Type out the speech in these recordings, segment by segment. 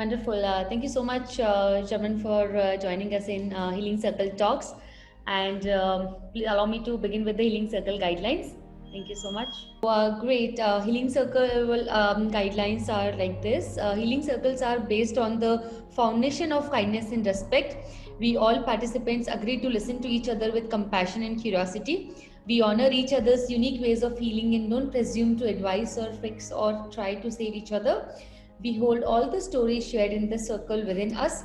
Wonderful. Thank you so much, Jaman, for joining us in Healing Circle Talks. And please allow me to begin with the Healing Circle guidelines. Thank you so much. Great. Healing Circle guidelines are like this. Healing Circles are based on the foundation of kindness and respect. We all participants agree to listen to each other with compassion and curiosity. We honor each other's unique ways of healing and don't presume to advise or fix or try to save each other. We hold all the stories shared in the circle within us,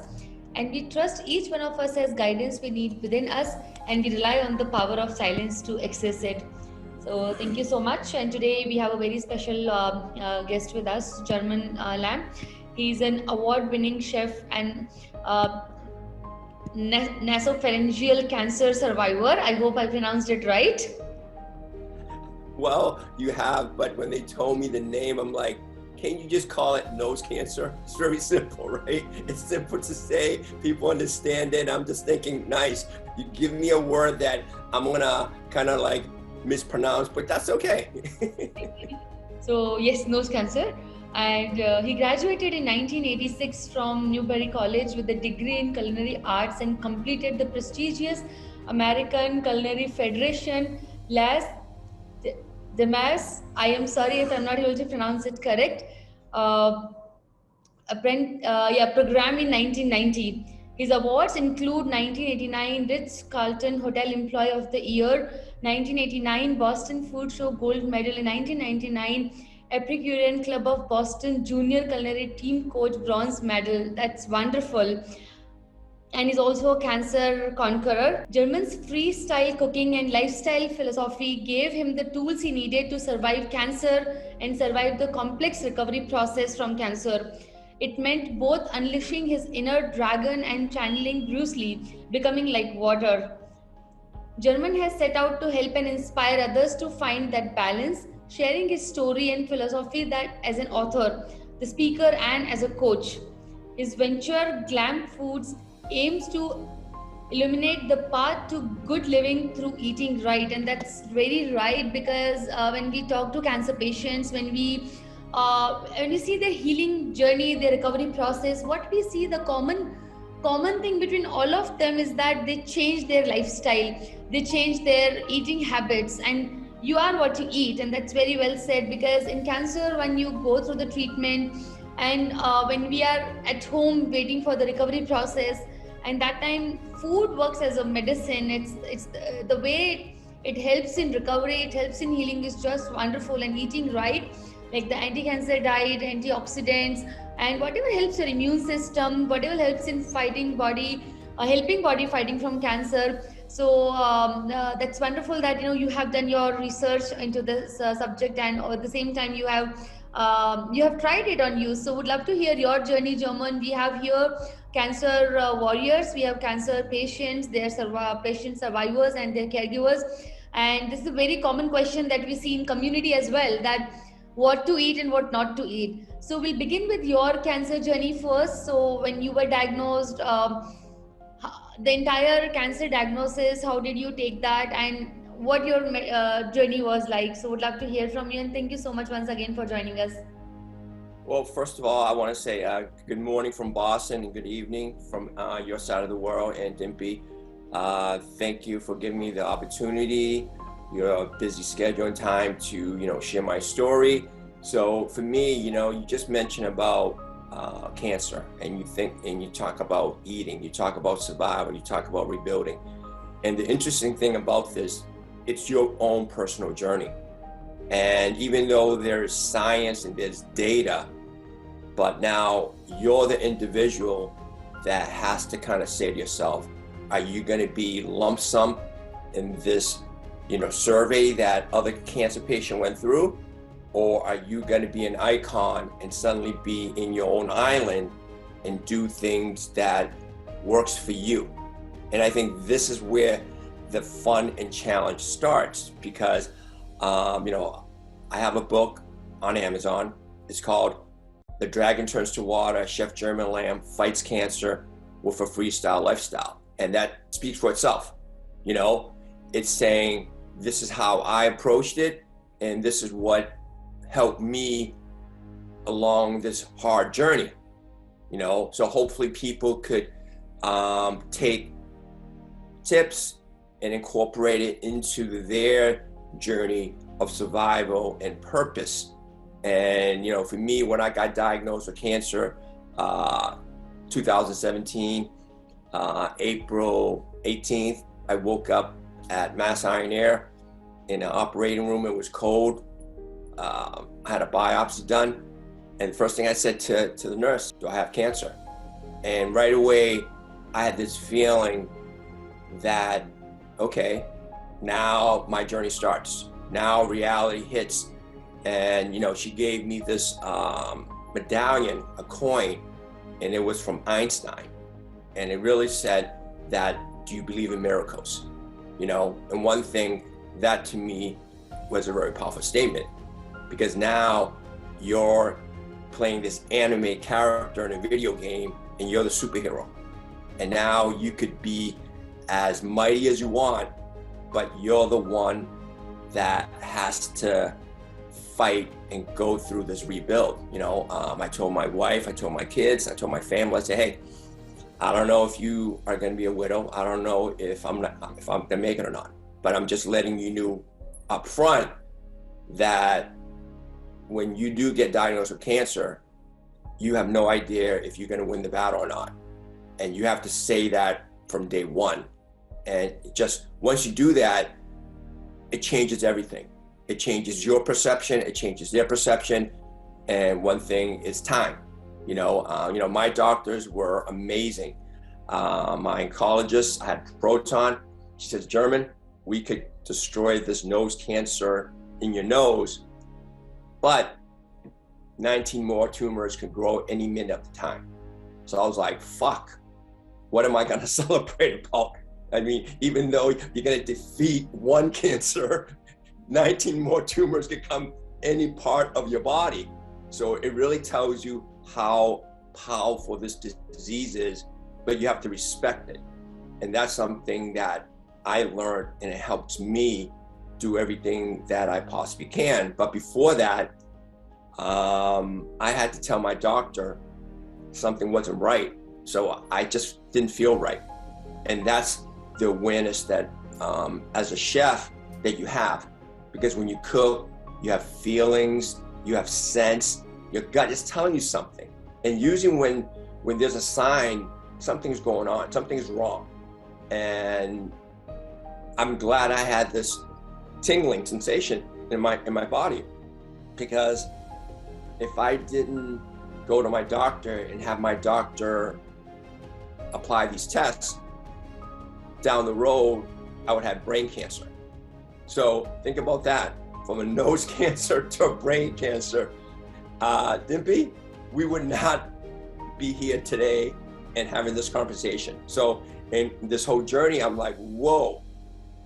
and we trust each one of us has guidance we need within us, and we rely on the power of silence to access it. So thank you so much. And today we have a very special guest with us, German Lamb. He's an award-winning chef and nasopharyngeal cancer survivor. I hope I pronounced it right. Well, you have, but when they told me the name, I'm like, can't you just call it nose cancer? It's very simple, right? It's simple to say, people understand it. I'm just thinking, nice. You give me a word that I'm gonna kind of like mispronounce, but that's okay. So yes, nose cancer. And he graduated in 1986 from Newbury College with a degree in culinary arts and completed the prestigious American Culinary Federation Las Demas, I am sorry if I'm not able to pronounce it correct, program in 1990. His awards include 1989 Ritz-Carlton Hotel Employee of the Year, 1989 Boston Food Show Gold Medal, in 1999 Epicurean Club of Boston Junior Culinary Team Coach Bronze Medal. That's wonderful. And is also a cancer conqueror. German's freestyle cooking and lifestyle philosophy gave him the tools he needed to survive cancer and survive the complex recovery process from cancer. It meant both unleashing his inner dragon and channeling Bruce Lee, becoming like water. German has set out to help and inspire others to find that balance, sharing his story and philosophy that as an author, the speaker, and as a coach. His venture, Glam Foods, aims to illuminate the path to good living through eating right. And that's very right, because when we talk to cancer patients, when we see their healing journey, their recovery process, what we see, the common thing between all of them is that they change their lifestyle, they change their eating habits, and you are what you eat. And that's very well said, because in cancer, when you go through the treatment and when we are at home waiting for the recovery process, and that time food works as a medicine. It's the way it helps in recovery, it helps in healing, is just wonderful. And eating right, like the anti-cancer diet, antioxidants, and whatever helps your immune system, whatever helps in fighting body, helping body fighting from cancer. So that's wonderful that you have done your research into this subject, and at the same time you have tried it on you. So would love to hear your journey, German. We have here cancer warriors, we have cancer patients, their patient survivors and their caregivers. And this is a very common question that we see in community as well, that what to eat and what not to eat. So we'll begin with your cancer journey first. So when you were diagnosed, the entire cancer diagnosis, how did you take that, and what your journey was like? So would love to hear from you, and thank you so much once again for joining us. Well, first of all, I want to say good morning from Boston and good evening from your side of the world. And Dimpy, thank you for giving me the opportunity, your busy schedule and time to, share my story. So for me, you just mentioned about cancer, and you talk about eating, you talk about survival, you talk about rebuilding. And the interesting thing about this, it's your own personal journey. And even though there's science and there's data, but now you're the individual that has to kind of say to yourself, are you going to be lump sum in this, survey that other cancer patient went through? Or are you going to be an icon and suddenly be in your own island and do things that works for you? And I think this is where the fun and challenge starts, because, I have a book on Amazon. It's called The Dragon Turns to Water, Chef German Lamb Fights Cancer with a Freestyle Lifestyle. And that speaks for itself. It's saying, this is how I approached it, and this is what helped me along this hard journey. So hopefully people could take tips and incorporate it into their journey of survival and purpose. And, for me, when I got diagnosed with cancer, 2017, April 18th, I woke up at Mass Iron Air in an operating room. It was cold. I had a biopsy done. And the first thing I said to the nurse, do I have cancer? And right away, I had this feeling that, okay, now my journey starts. Now reality hits. And, she gave me this medallion, a coin, and it was from Einstein. And it really said that, do you believe in miracles? And one thing that to me was a very powerful statement, because now you're playing this anime character in a video game and you're the superhero. And now you could be as mighty as you want, but you're the one that has to fight and go through this rebuild. I told my wife, I told my kids, I told my family, I said, hey, I don't know if you are going to be a widow. I don't know if I'm going to make it or not, but I'm just letting you know up front that when you do get diagnosed with cancer, you have no idea if you're going to win the battle or not. And you have to say that from day one. And just once you do that, it changes everything. It changes your perception, it changes their perception. And one thing is time. My doctors were amazing. My oncologist, I had proton. She says, German, we could destroy this nose cancer in your nose, but 19 more tumors can grow any minute of the time. So I was like, fuck, what am I gonna celebrate about? I mean, even though you're gonna defeat one cancer, 19 more tumors can come any part of your body. So it really tells you how powerful this disease is, but you have to respect it. And that's something that I learned, and it helps me do everything that I possibly can. But before that, I had to tell my doctor something wasn't right. So I just didn't feel right. And that's the awareness that as a chef that you have, because when you cook, you have feelings, you have sense, your gut is telling you something. And usually when there's a sign, something's going on, something's wrong. And I'm glad I had this tingling sensation in my body, because if I didn't go to my doctor and have my doctor apply these tests, down the road, I would have brain cancer. So think about that, from a nose cancer to a brain cancer. Dimpy, we would not be here today and having this conversation. So in this whole journey, I'm like, whoa,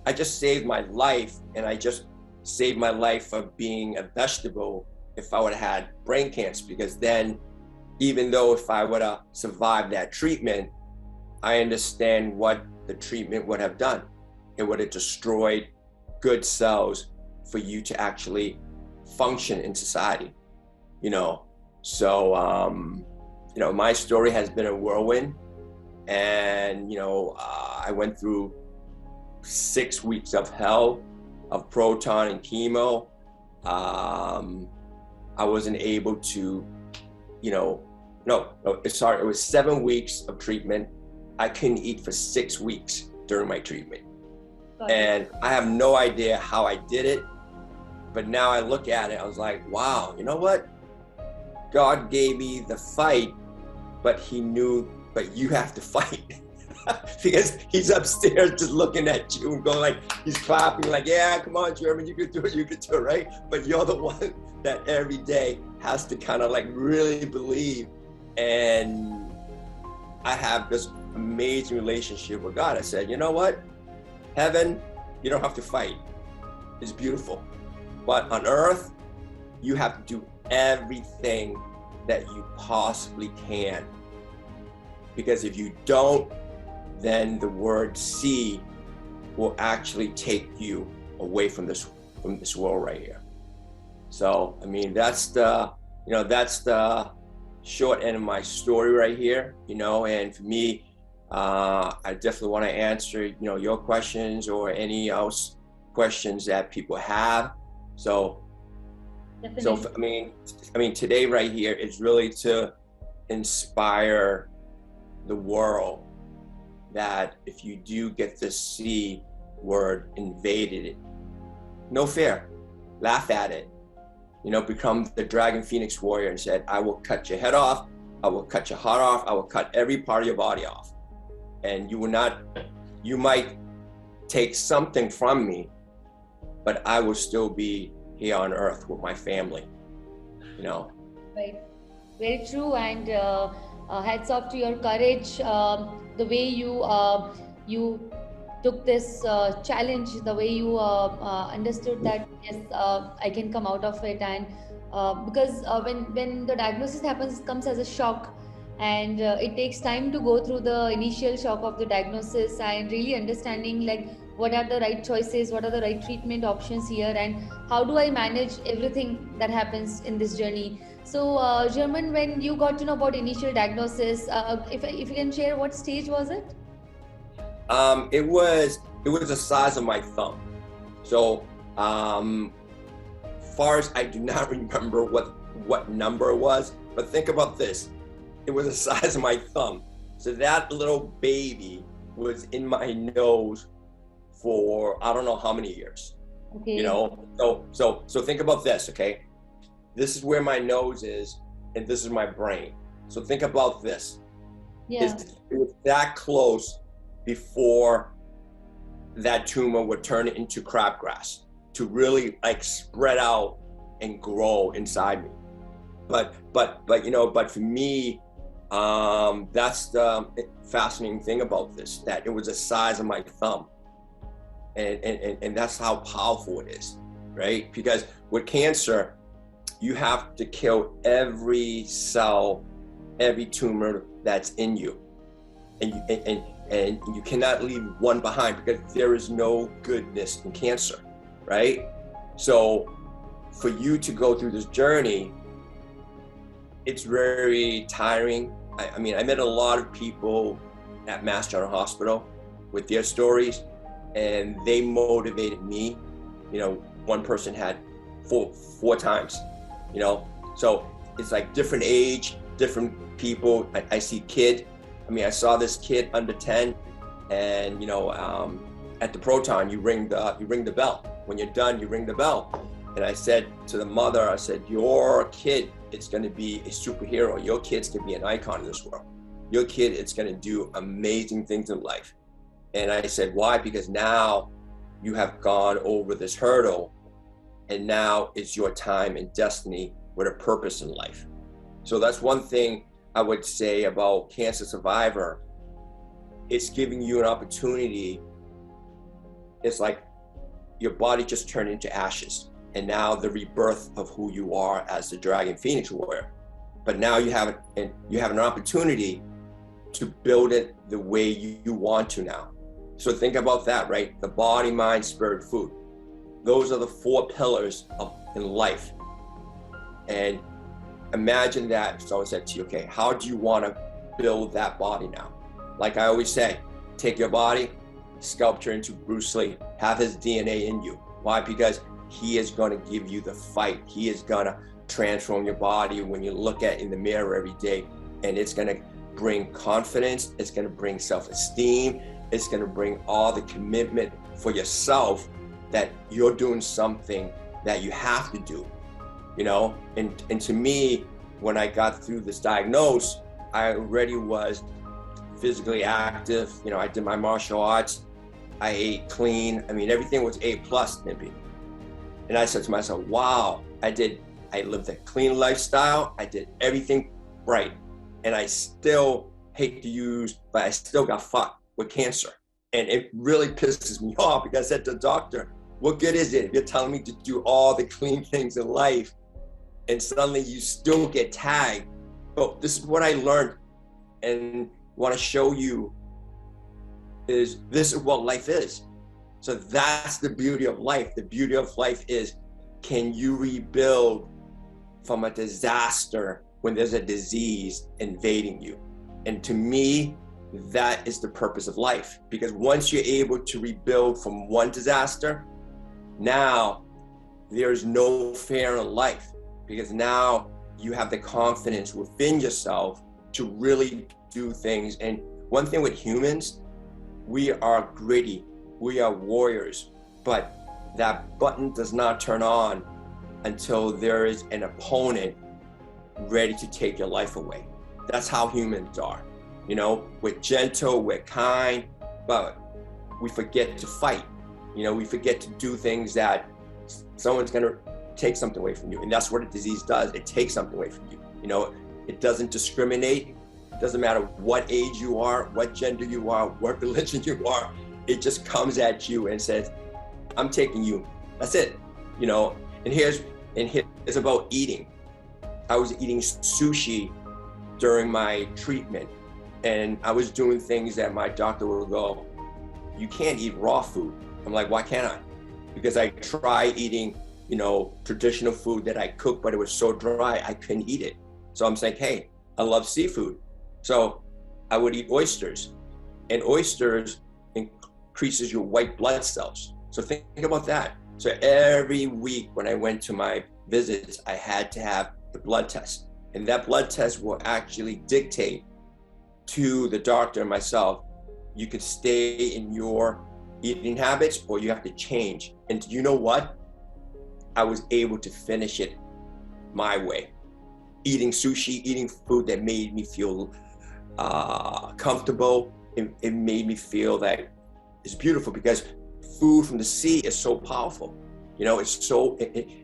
I just saved my life, and I just saved my life of being a vegetable if I would have had brain cancer, because then even though if I would have survived that treatment, I understand what the treatment would have done. It would have destroyed good cells for you to actually function in society, So, my story has been a whirlwind, and, I went through 6 weeks of hell of proton and chemo. I wasn't able to, it was 7 weeks of treatment. I couldn't eat for 6 weeks during my treatment. And I have no idea how I did it, but now I look at it, I was like, wow, you know what? God gave me the fight, but he knew, but you have to fight. Because he's upstairs just looking at you and going like, he's clapping like, yeah, come on, German, you could do it, right? But you're the one that every day has to kind of like really believe. And I have this amazing relationship with God. I said, you know what? Heaven, you don't have to fight. It's beautiful. But on earth, you have to do everything that you possibly can. Because if you don't, then the word see will actually take you away from this world right here. So, I mean, that's the short end of my story right here, you know, and for me, I definitely want to answer, you know, your questions or any else questions that people have. So, I mean, today right here is really to inspire the world that if you do get the C word invaded, no fear, laugh at it, you know, become the Dragon Phoenix warrior and said, I will cut your head off, I will cut your heart off, I will cut every part of your body off. And you will not, you might take something from me, but I will still be here on earth with my family, you know. Right, very true, and hats off to your courage, the way you took this challenge, the way you understood that yes, I can come out of it, and because when the diagnosis happens, it comes as a shock, and it takes time to go through the initial shock of the diagnosis and really understanding like what are the right choices, what are the right treatment options here, and how do I manage everything that happens in this journey. So, German, when you got to know about initial diagnosis, if you can share, what stage was it? It was the size of my thumb. So, far as I do not remember what number it was, but think about this. It was the size of my thumb. So that little baby was in my nose for I don't know how many years. Okay. You know, so think about this, okay? This is where my nose is, and this is my brain. So think about this. Yeah. It was that close before that tumor would turn into crabgrass to really like spread out and grow inside me. But you know, but for me, that's the fascinating thing about this, that it was the size of my thumb. And that's how powerful it is, right? Because with cancer, you have to kill every cell, every tumor that's in you. And you cannot leave one behind, because there is no goodness in cancer, right? So for you to go through this journey, it's very tiring. I mean, I met a lot of people at Mass General Hospital with their stories, and they motivated me. You know, one person had four times, you know? So it's like different age, different people. I see kid. I mean, I saw this kid under 10, and you know, at the proton, you ring the bell. When you're done, you ring the bell. And I said to the mother, I said, your kid is going to be a superhero. Your kid's going to be an icon in this world. Your kid is going to do amazing things in life. And I said, why? Because now you have gone over this hurdle, and now it's your time and destiny with a purpose in life. So that's one thing I would say about cancer survivor. It's giving you an opportunity. It's like your body just turned into ashes, and now the rebirth of who you are as the Dragon Phoenix warrior. But now you have an opportunity to build it the way you want to now. So think about that, right? The body, mind, spirit, food. Those are the 4 pillars in life. And imagine that. So I said to you, okay, how do you want to build that body now? Like I always say, take your body, sculpture into Bruce Lee, have his DNA in you. Why? Because he is going to give you the fight. He is going to transform your body when you look at in the mirror every day, and it's going to bring confidence. It's going to bring self-esteem. It's going to bring all the commitment for yourself that you're doing something that you have to do, you know? And to me, when I got through this diagnosis, I already was physically active. You know, I did my martial arts. I ate clean. I mean, everything was A+, Nippy. And I said to myself, wow, I lived a clean lifestyle. I did everything right. And I still hate to use, but I still got fucked with cancer. And it really pisses me off, because I said to the doctor, what good is it if you're telling me to do all the clean things in life and suddenly you still get tagged? But this is what I learned and want to show you, is this is what life is. So that's the beauty of life. The beauty of life is, can you rebuild from a disaster when there's a disease invading you. And to me, that is the purpose of life. Because once you're able to rebuild from one disaster, now there's no fear in life, because now you have the confidence within yourself to really do things. And one thing with humans, we are gritty, we are warriors, but that button does not turn on until there is an opponent ready to take your life away. That's how humans are. You know, we're gentle, we're kind, but we forget to fight. You know, we forget to do things that someone's gonna take something away from you. And that's what a disease does. It takes something away from you. You know, it doesn't discriminate. It doesn't matter what age you are, what gender you are, what religion you are. It just comes at you and says, I'm taking you. That's it. You know, and here's about eating. I was eating sushi during my treatment, and I was doing things that my doctor would go, you can't eat raw food. I'm like, why can't I? Because I tried eating, you know, traditional food that I cooked, but it was so dry, I couldn't eat it. So I'm saying, hey, I love seafood. So I would eat oysters, and oysters increases your white blood cells. So think about that. So every week when I went to my visits, I had to have the blood test. And that blood test will actually dictate to the doctor and myself, you could stay in your eating habits or you have to change. And you know what? I was able to finish it my way. Eating sushi, eating food that made me feel comfortable. It made me feel that it's beautiful, because food from the sea is so powerful. You know, it's so,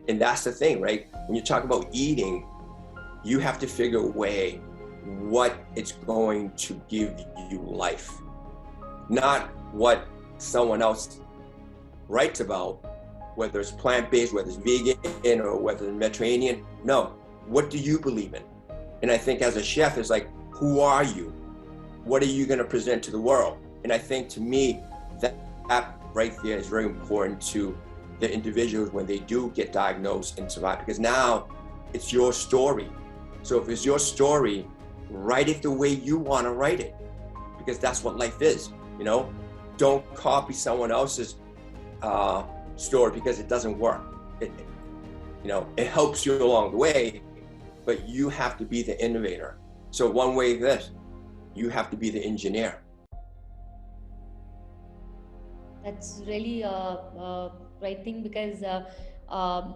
and that's the thing, right? When you talk about eating, you have to figure a way what it's going to give you life, not what someone else writes about, whether it's plant-based, whether it's vegan, or whether it's Mediterranean. No, what do you believe in? And I think as a chef, it's like, who are you? What are you going to present to the world? And I think, to me, that right there is very important to the individuals when they do get diagnosed and survive, because now it's your story. So if it's your story, write it the way you want to write it, because that's what life is. You know, don't copy someone else's story, because it doesn't work. You know, it helps you along the way, but you have to be the innovator. So one way this, you have to be the engineer. That's really right thing, because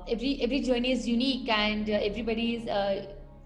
every journey is unique, and everybody's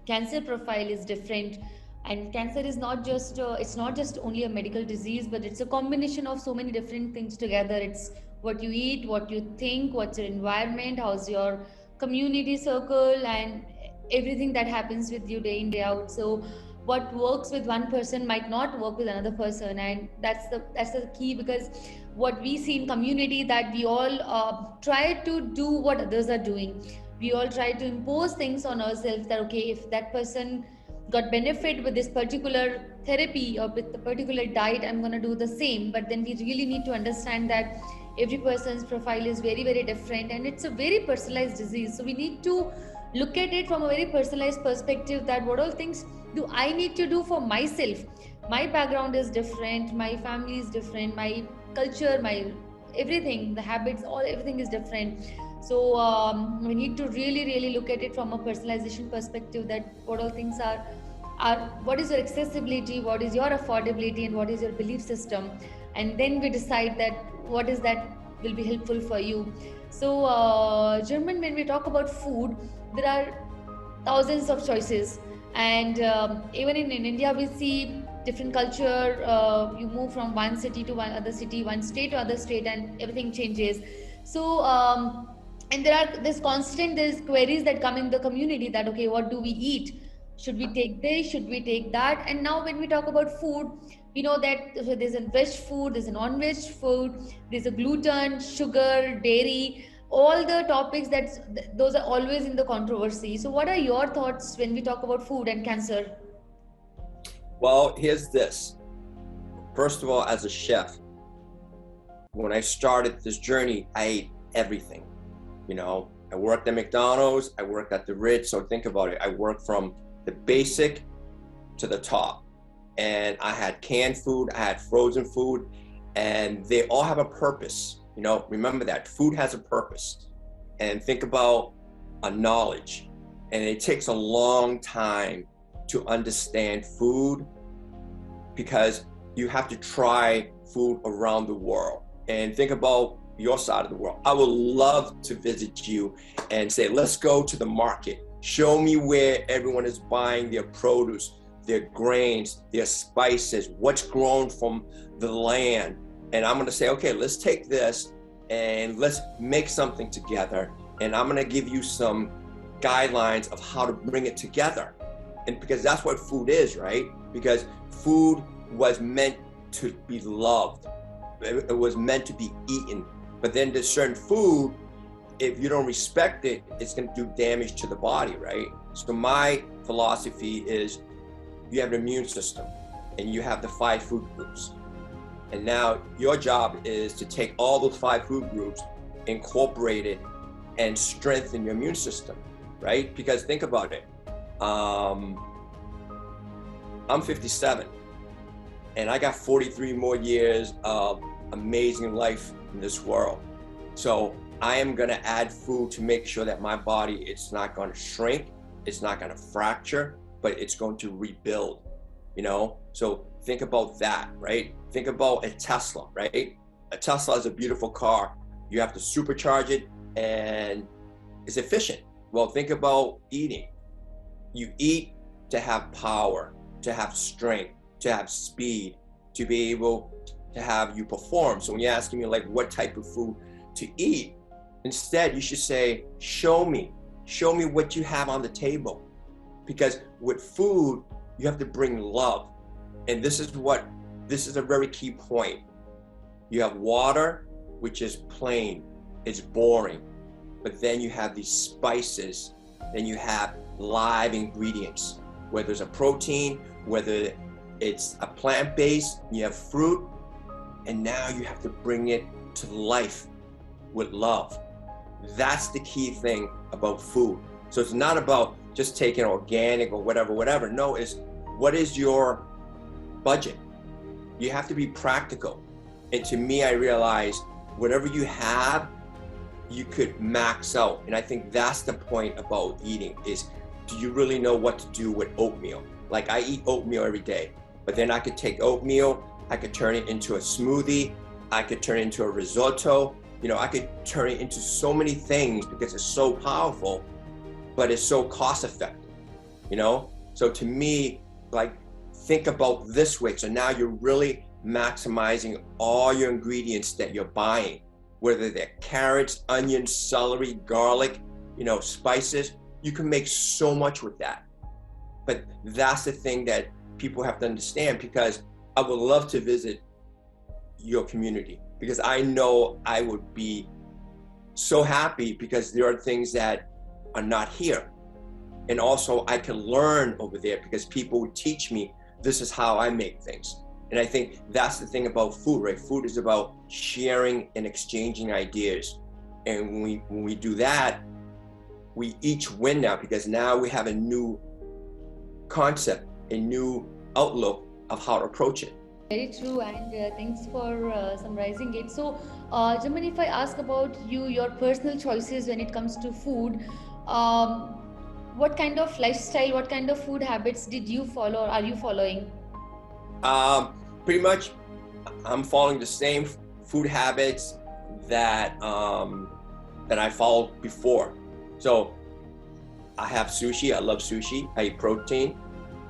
cancer profile is different. And cancer is not just it's not just only a medical disease, but it's a combination of so many different things together. It's what you eat, what you think, what's your environment, how's your community circle, and everything that happens with you day in day out. So what works with one person might not work with another person, and that's the key, because what we see in community, that we all try to do what others are doing. We all try to impose things on ourselves, that okay, if that person got benefit with this particular therapy or with the particular diet, I'm going to do the same. But then we really need to understand that every person's profile is very, very different, and it's a very personalized disease. So we need to look at it from a very personalized perspective, that what all things do I need to do for myself. My background is different, my family is different, my culture, my everything, the habits, everything is different. So we need to really look at it from a personalization perspective, that what all things are what is your accessibility, what is your affordability, and what is your belief system, and then we decide that what is that will be helpful for you. So German, when we talk about food, there are thousands of choices, and even in India we see different culture. You move from one city to one other city, one state to other state, and everything changes. So and there's queries that come in the community, that okay, what do we eat? Should we take this? Should we take that? And now when we talk about food, we know that there's a veg food, there's a non-veg food, there's a gluten, sugar, dairy, all the topics those are always in the controversy. So what are your thoughts when we talk about food and cancer? Well, here's this. First of all, as a chef, when I started this journey, I ate everything. You know, I worked at McDonald's, I worked at the Ritz. So think about it. I worked from the basic to the top. And I had canned food, I had frozen food, and they all have a purpose. You know, remember that food has a purpose. And think about a knowledge. And it takes a long time to understand food because you have to try food around the world. And think about your side of the world. I would love to visit you and say, let's go to the market. Show me where everyone is buying their produce, their grains, their spices, what's grown from the land. And I'm gonna say, okay, let's take this and let's make something together. And I'm gonna give you some guidelines of how to bring it together. And because that's what food is, right? Because food was meant to be loved. It was meant to be eaten. But then there's certain food, if you don't respect it, it's gonna do damage to the body, right? So my philosophy is you have an immune system and you have the 5 food groups. And now your job is to take all those 5 food groups, incorporate it, and strengthen your immune system, right? Because think about it. I'm 57 and I got 43 more years of amazing life in this world. So I am gonna add food to make sure that my body, it's not gonna shrink, it's not gonna fracture, but it's going to rebuild, you know? So think about that, right? Think about a Tesla, right? A Tesla is a beautiful car. You have to supercharge it and it's efficient. Well, think about eating. You eat to have power, to have strength, to have speed, to be able to have you perform. So when you're asking me like what type of food to eat, instead you should say, show me what you have on the table. Because with food, you have to bring love. And this is a very key point. You have water, which is plain, it's boring. But then you have these spices, then you have live ingredients, whether it's a protein, whether it's a plant-based, you have fruit, and now you have to bring it to life with love. That's the key thing about food. So it's not about just taking organic or whatever. No, it's what is your budget? You have to be practical. And to me, I realized whatever you have, you could max out. And I think that's the point about eating is, do you really know what to do with oatmeal? Like I eat oatmeal every day, but then I could take oatmeal, I could turn it into a smoothie, I could turn it into a risotto, you know, I could turn it into so many things because it's so powerful, but it's so cost effective, you know? So to me, like, think about this way. So now you're really maximizing all your ingredients that you're buying, whether they're carrots, onions, celery, garlic, you know, spices. You can make so much with that. But that's the thing that people have to understand, because I would love to visit your community, because I know I would be so happy because there are things that are not here. And also I can learn over there because people would teach me, this is how I make things. And I think that's the thing about food, right? Food is about sharing and exchanging ideas. And when we do that, we each win now, because now we have a new concept, a new outlook of how to approach it. Very true, and thanks for summarizing it. So, Jaman, if I ask about you, your personal choices when it comes to food, what kind of lifestyle, what kind of food habits did you follow or are you following? Pretty much, I'm following the same food habits that that I followed before. So I have sushi. I love sushi. I eat protein.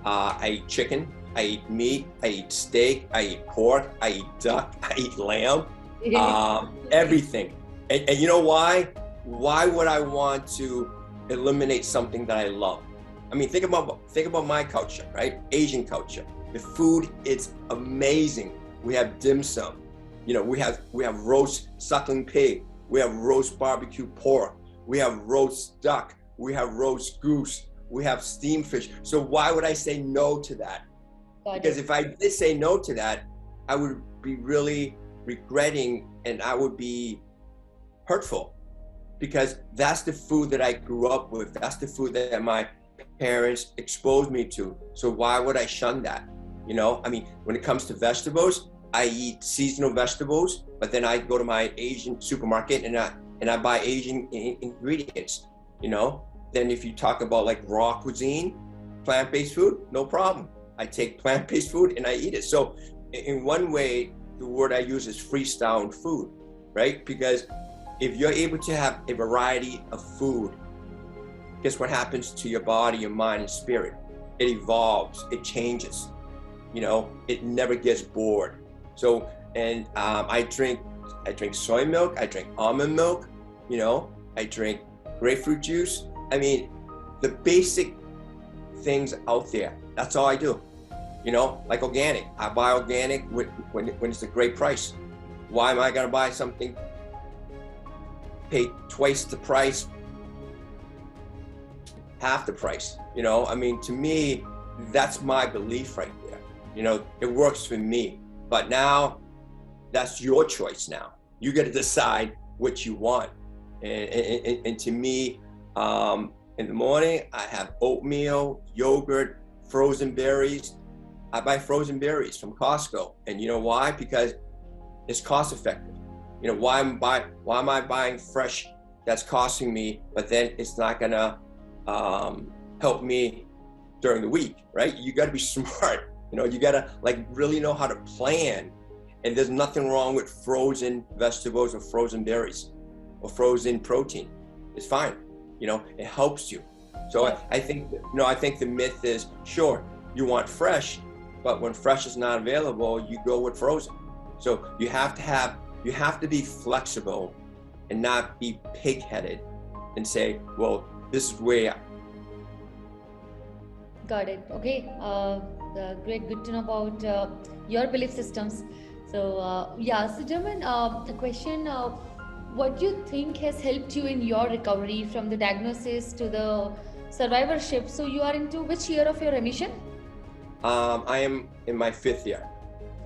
I eat chicken. I eat meat. I eat steak. I eat pork. I eat duck. I eat lamb. Everything. And you know why? Why would I want to eliminate something that I love? I mean, think about my culture, right? Asian culture. The food is amazing. We have dim sum. You know, we have roast suckling pig. We have roast barbecue pork. We have roast duck. We have roast goose. We have steamed fish. So why would I say no to that? Because if I did say no to that, I would be really regretting and I would be hurtful, because that's the food that I grew up with. That's the food that my parents exposed me to. So why would I shun that? You know, I mean, when it comes to vegetables, I eat seasonal vegetables, but then I go to my Asian supermarket and I buy Asian ingredients, you know? Then if you talk about like raw cuisine, plant-based food, no problem. I take plant-based food and I eat it. So in one way, the word I use is freestyle in food, right? Because if you're able to have a variety of food, guess what happens to your body, your mind, and spirit? It evolves, it changes, you know, it never gets bored. So, and I drink soy milk, I drink almond milk, you know, I drink grapefruit juice. I mean, the basic things out there, that's all I do. You know, like organic, I buy organic when it's a great price. Why am I gonna buy something, pay twice the price, half the price? You know, I mean, to me, that's my belief right there. You know, it works for me. But now, that's your choice now. You got to decide what you want. And to me, in the morning, I have oatmeal, yogurt, frozen berries. I buy frozen berries from Costco. And you know why? Because it's cost effective. You know, why am I buying fresh that's costing me, but then it's not gonna help me during the week, right? You got to be smart. You know, you got to like really know how to plan. And there's nothing wrong with frozen vegetables or frozen berries or frozen protein. It's fine. You know, it helps you. So I think, you know, I think the myth is, sure, you want fresh, but when fresh is not available, you go with frozen. So you have to be flexible and not be pig-headed and say, well, this is where. Got it. Okay. Great. Good to know about your belief systems. So yeah. So German, a question. What do you think has helped you in your recovery from the diagnosis to the survivorship? So you are into which year of your remission? I am in my 5th year.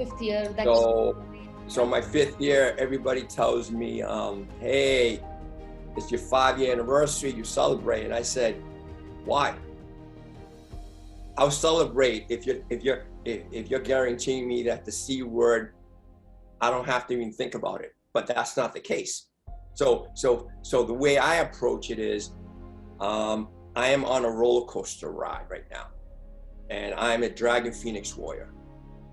5th year. So my 5th year, everybody tells me, hey, it's your 5-year anniversary, you celebrate. And I said, why? I'll celebrate if you're guaranteeing me that the C word, I don't have to even think about it. But that's not the case. So the way I approach it is, I am on a roller coaster ride right now, and I'm a Dragon Phoenix warrior,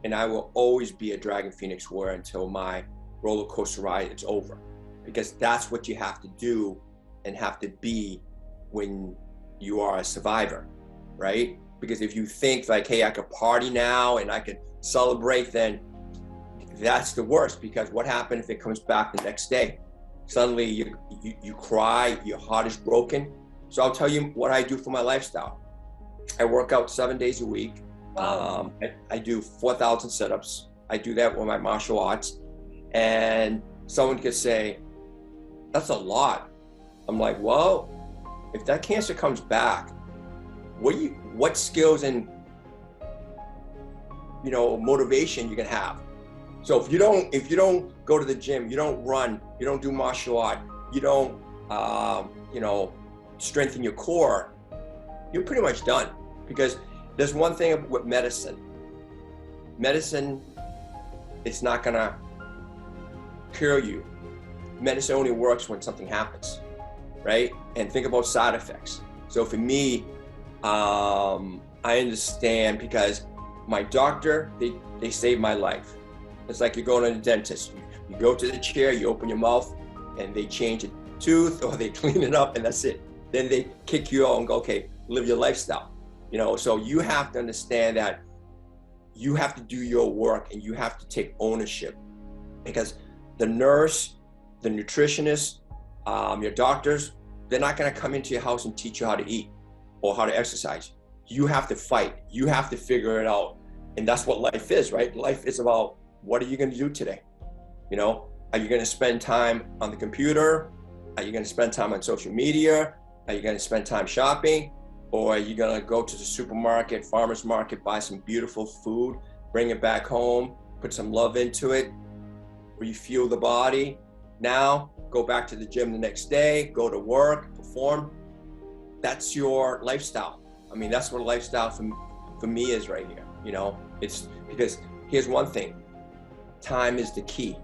and I will always be a Dragon Phoenix warrior until my roller coaster ride is over, because that's what you have to do and have to be when you are a survivor, right? Because if you think like, hey, I could party now and I could celebrate, then that's the worst, because what happens if it comes back the next day? Suddenly you cry, your heart is broken. So I'll tell you what I do for my lifestyle. I work out 7 days a week. Wow. I do 4,000 sit-ups. I do that with my martial arts. And someone could say, that's a lot. I'm like, well, if that cancer comes back, what skills and, you know, motivation you can have? So if you don't go to the gym, you don't run, you don't do martial art, you don't, you know, strengthen your core, you're pretty much done. Because there's one thing with medicine. Medicine, it's not gonna cure you. Medicine only works when something happens, right? And think about side effects. So for me, I understand, because my doctor, they saved my life. It's like you're going to the dentist. You go to the chair, you open your mouth, and they change a tooth or they clean it up, and that's it. Then they kick you out and go, okay, live your lifestyle. You know, so you have to understand that you have to do your work and you have to take ownership, because the nurse, the nutritionist, your doctors, they're not going to come into your house and teach you how to eat or how to exercise. You have to fight. You have to figure it out. And that's what life is, right? Life is about, what are you going to do today? You know, are you going to spend time on the computer? Are you going to spend time on social media? Are you going to spend time shopping? Or are you going to go to the supermarket, farmer's market, buy some beautiful food, bring it back home, put some love into it, refuel the body? Now, go back to the gym the next day, go to work, perform. That's your lifestyle. I mean, that's what lifestyle for me is right here. You know, it's because here's one thing: time is the key,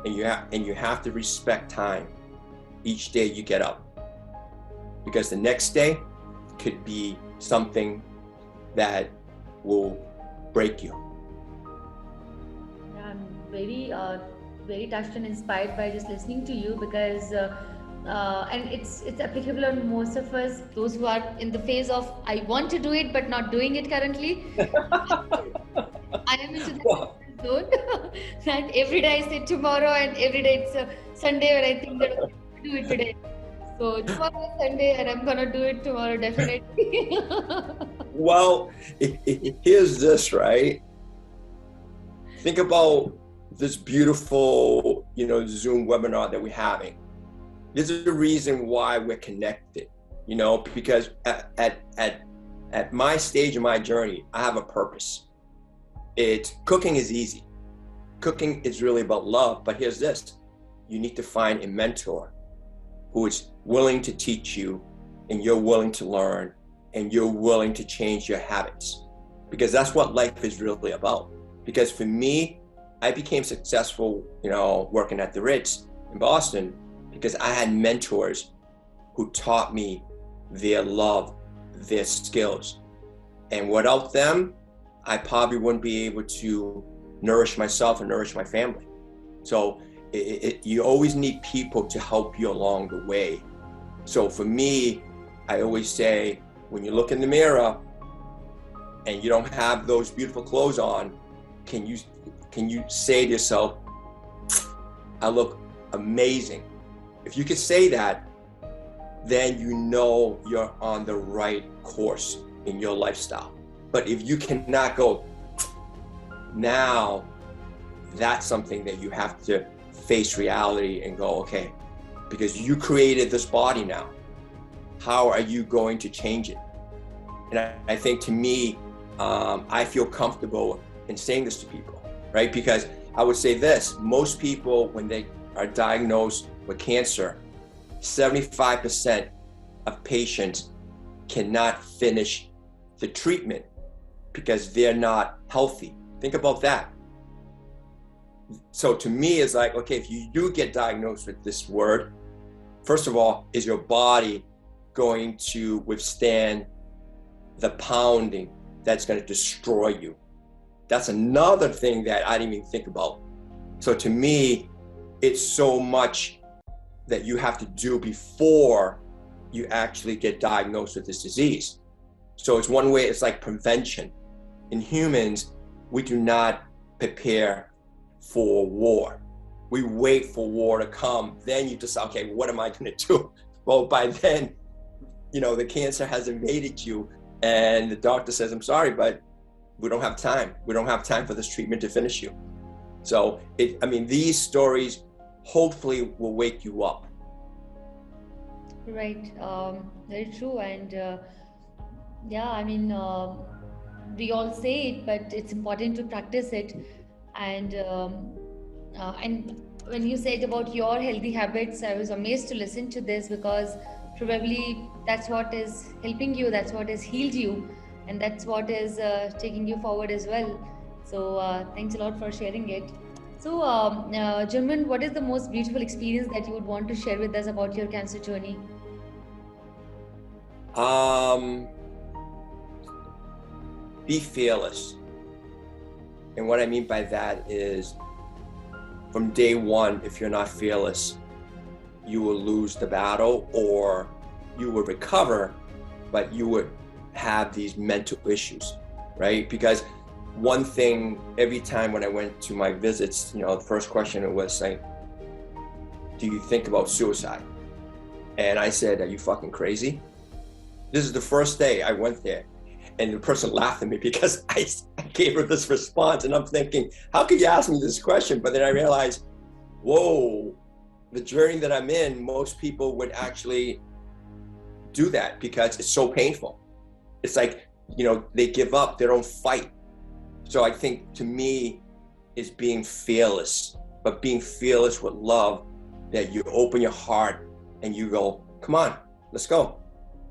and you have to respect time each day you get up, because the next day could be something that will break you. I'm very touched and inspired by just listening to you, because and it's applicable on most of us, those who are in the phase of I want to do it but not doing it currently. I am into that zone that every day I say tomorrow, and every day it's a Sunday where I think that I'm going to do it today. So tomorrow is Sunday and I'm gonna do it tomorrow definitely. Well, here's this, right? Think about this beautiful, Zoom webinar that we're having. This is the reason why we're connected, because at my stage of my journey, I have a purpose. Cooking is easy. Cooking is really about love, but here's this. You need to find a mentor who is willing to teach you, and you're willing to learn, and you're willing to change your habits, because that's what life is really about. Because for me, I became successful, working at the Ritz in Boston, because I had mentors who taught me their love, their skills. And without them, I probably wouldn't be able to nourish myself and nourish my family. So you always need people to help you along the way. So for me, I always say, when you look in the mirror and you don't have those beautiful clothes on, can you say to yourself, I look amazing? If you could say that, then you're on the right course in your lifestyle. But if you cannot go, now that's something that you have to face reality and go, okay, because you created this body now, how are you going to change it? And I think, to me, I feel comfortable in saying this to people, right? Because I would say this: most people, when they are diagnosed with cancer, 75% of patients cannot finish the treatment because they're not healthy. Think about that. So to me, it's like, okay, if you do get diagnosed with this word, first of all, is your body going to withstand the pounding that's going to destroy you? That's another thing that I didn't even think about. So to me, it's so much that you have to do before you actually get diagnosed with this disease. So it's one way, it's like prevention. In humans, we do not prepare for war. We wait for war to come. Then you decide, okay, what am I going to do? Well, by then, the cancer has invaded you, and the doctor says, I'm sorry, but we don't have time. We don't have time for this treatment to finish you. So, these stories hopefully will wake you up. Right. Very true. And we all say it, but it's important to practice it. And when you said about your healthy habits, I was amazed to listen to this, because probably that's what is helping you, that's what has healed you, and that's what is taking you forward as well. So thanks a lot for sharing it. So Jerman, what is the most beautiful experience that you would want to share with us about your cancer journey? Be fearless. And what I mean by that is, from day one, if you're not fearless, you will lose the battle, or you will recover, but you would have these mental issues, right? Because one thing, every time when I went to my visits, the first question was saying, do you think about suicide? And I said, are you fucking crazy? This is the first day I went there. And the person laughed at me because I gave her this response, and I'm thinking, how could you ask me this question? But then I realized, whoa, the journey that I'm in, most people would actually do that because it's so painful. It's like, they give up, they don't fight. So I think, to me, is being fearless, but being fearless with love, that you open your heart and you go, come on, let's go.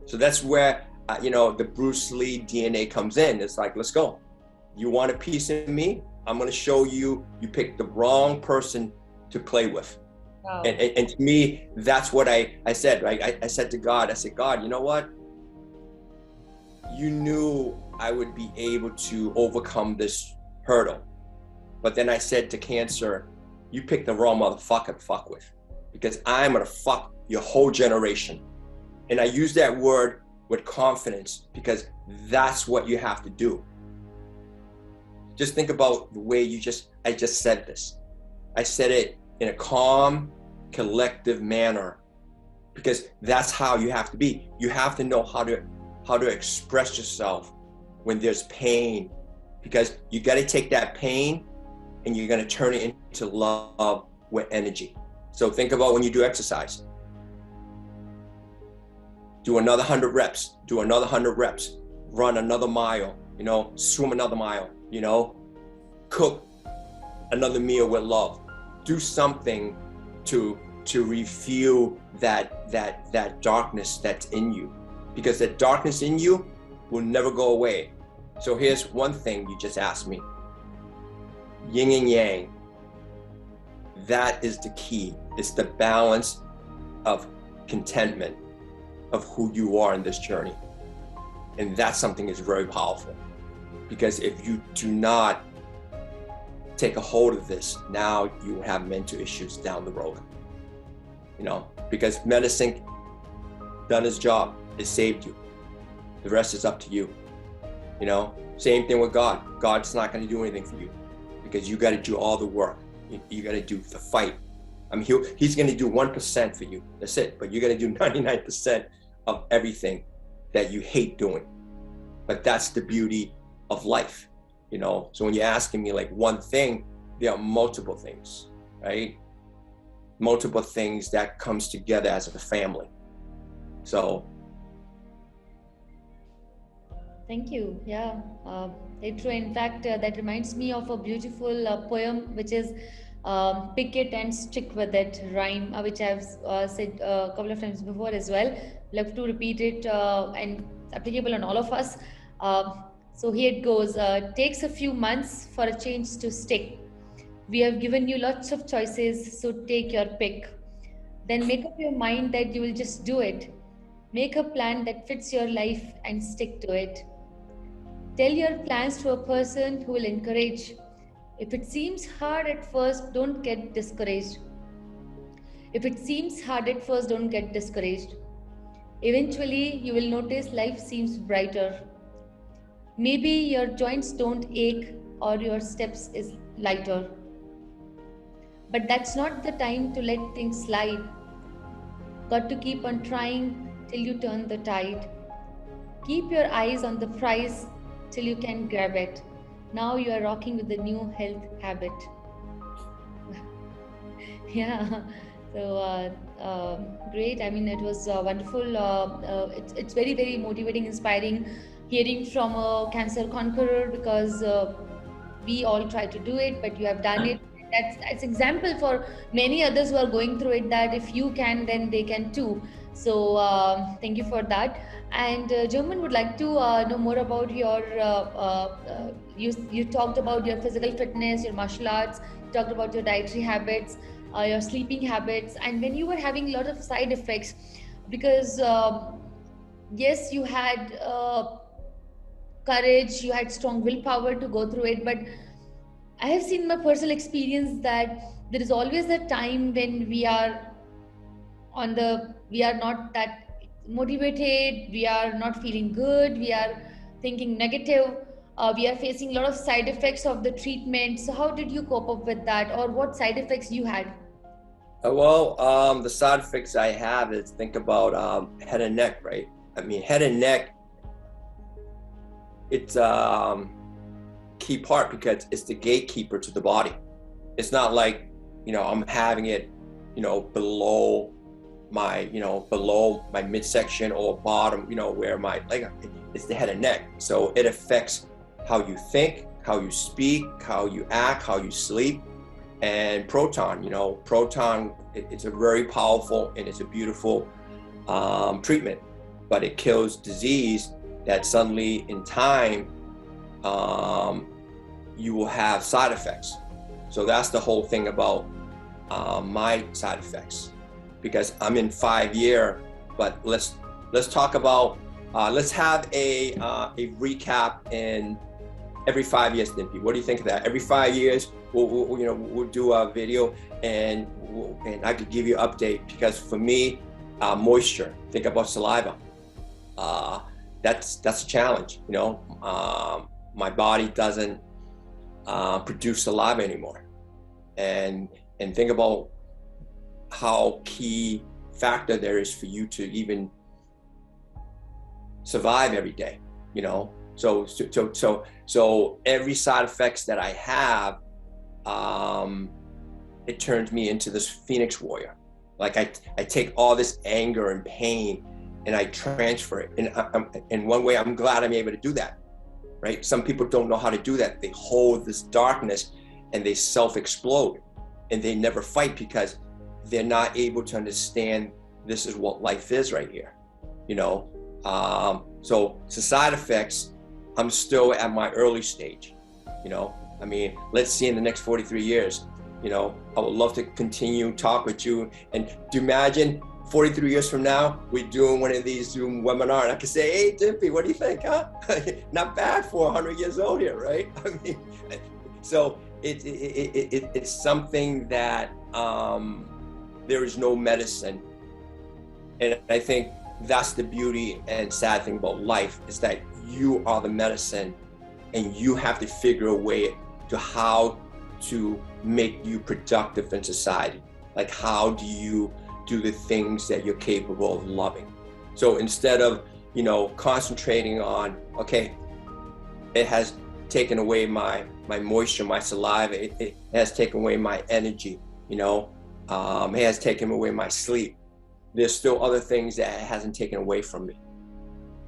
So that's where the Bruce Lee DNA comes in. It's like, let's go. You want a piece of me? I'm going to show you. You picked the wrong person to play with. Wow. And to me, that's what I said, right? I said to God, I said, God, you know what? You knew I would be able to overcome this hurdle. But then I said to cancer, you picked the wrong motherfucker to fuck with, because I'm going to fuck your whole generation. And I use that word with confidence because that's what you have to do. Just think about the way I just said this. I said it in a calm, collective manner, because that's how you have to be. You have to know how to express yourself when there's pain, because you got to take that pain and you're going to turn it into love with energy. So think about when you do exercise. Do another 100 reps, do another 100 reps, run another mile, swim another mile, cook another meal with love. Do something to refuel that darkness that's in you, because that darkness in you will never go away. So here's one thing you just asked me. Yin and yang, that is the key. It's the balance of contentment of who you are in this journey. And that's something that's very powerful, because if you do not take a hold of this, now you have mental issues down the road. Because medicine done its job, it saved you. The rest is up to you. Same thing with God. God's not going to do anything for you, because you got to do all the work. You got to do the fight. I mean, he's going to do 1% for you. That's it. But you got to do 99% of everything that you hate doing. But that's the beauty of life. So when you're asking me like one thing, there are multiple things, right? Multiple things that comes together as a family. So. Thank you. Yeah, it's true. In fact, that reminds me of a beautiful poem, which is pick it and stick with it rhyme, which I've said a couple of times before as well. Love to repeat it, and it's applicable on all of us. So here it goes. Takes a few months for a change to stick. We have given you lots of choices, so take your pick. Then make up your mind that you will just do it. Make a plan that fits your life and stick to it. Tell your plans to a person who will encourage. If it seems hard at first, don't get discouraged. If it seems hard at first, don't get discouraged. Eventually, you will notice life seems brighter. Maybe your joints don't ache or your steps is lighter. But that's not the time to let things slide. Got to keep on trying till you turn the tide. Keep your eyes on the prize till you can grab it. Now you are rocking with the new health habit. Yeah, so great. I mean, it was wonderful. It's very, very motivating, inspiring hearing from a cancer conqueror, because we all try to do it, but you have done it. That's example for many others who are going through it, that if you can, then they can too. So thank you for that. And German would like to know more about your, you talked about your physical fitness, your martial arts, you talked about your dietary habits, your sleeping habits, and when you were having a lot of side effects, because yes, you had courage, you had strong willpower to go through it, but I have seen my personal experience that there is always a time when we are not that motivated, we are not feeling good, we are thinking negative, we are facing a lot of side effects of the treatment. So how did you cope up with that, or what side effects you had? The side effects I have is, think about head and neck, right? I mean, head and neck, it's key part because it's the gatekeeper to the body. It's not like, I'm having it, below my midsection or bottom, where my leg, it's the head and neck. So it affects how you think, how you speak, how you act, how you sleep. And proton, it's a very powerful and it's a beautiful treatment. but it kills disease that suddenly in time, you will have side effects. So that's the whole thing about my side effects, because I'm in 5-year, but let's talk about, let's have a recap in every 5 years, Dimpy. What do you think of that? Every 5 years, we'll do a video, and I could give you an update, because for me, moisture, think about saliva. That's a challenge, my body doesn't produce saliva anymore. And think about how key factor there is for you to even survive every day, So every side effects that I have, it turns me into this Phoenix warrior. Like I take all this anger and pain and I transfer it. And in one way, I'm glad I'm able to do that, right? Some people don't know how to do that. They hold this darkness and they self-explode, and they never fight because they're not able to understand this is what life is right here, So side effects, I'm still at my early stage, let's see in the next 43 years, I would love to continue talk with you. And do you imagine 43 years from now, we're doing one of these Zoom webinars, and I can say, hey, Dimpy, what do you think, huh? Not bad for 100 years old here, right? So it's something that there is no medicine. And I think that's the beauty and sad thing about life, is that you are the medicine, and you have to figure a way to how to make you productive in society. Like, how do you do the things that you're capable of loving? So instead of, concentrating on, okay, it has taken away my moisture, my saliva, it has taken away my energy, it has taken away my sleep. There's still other things that it hasn't taken away from me.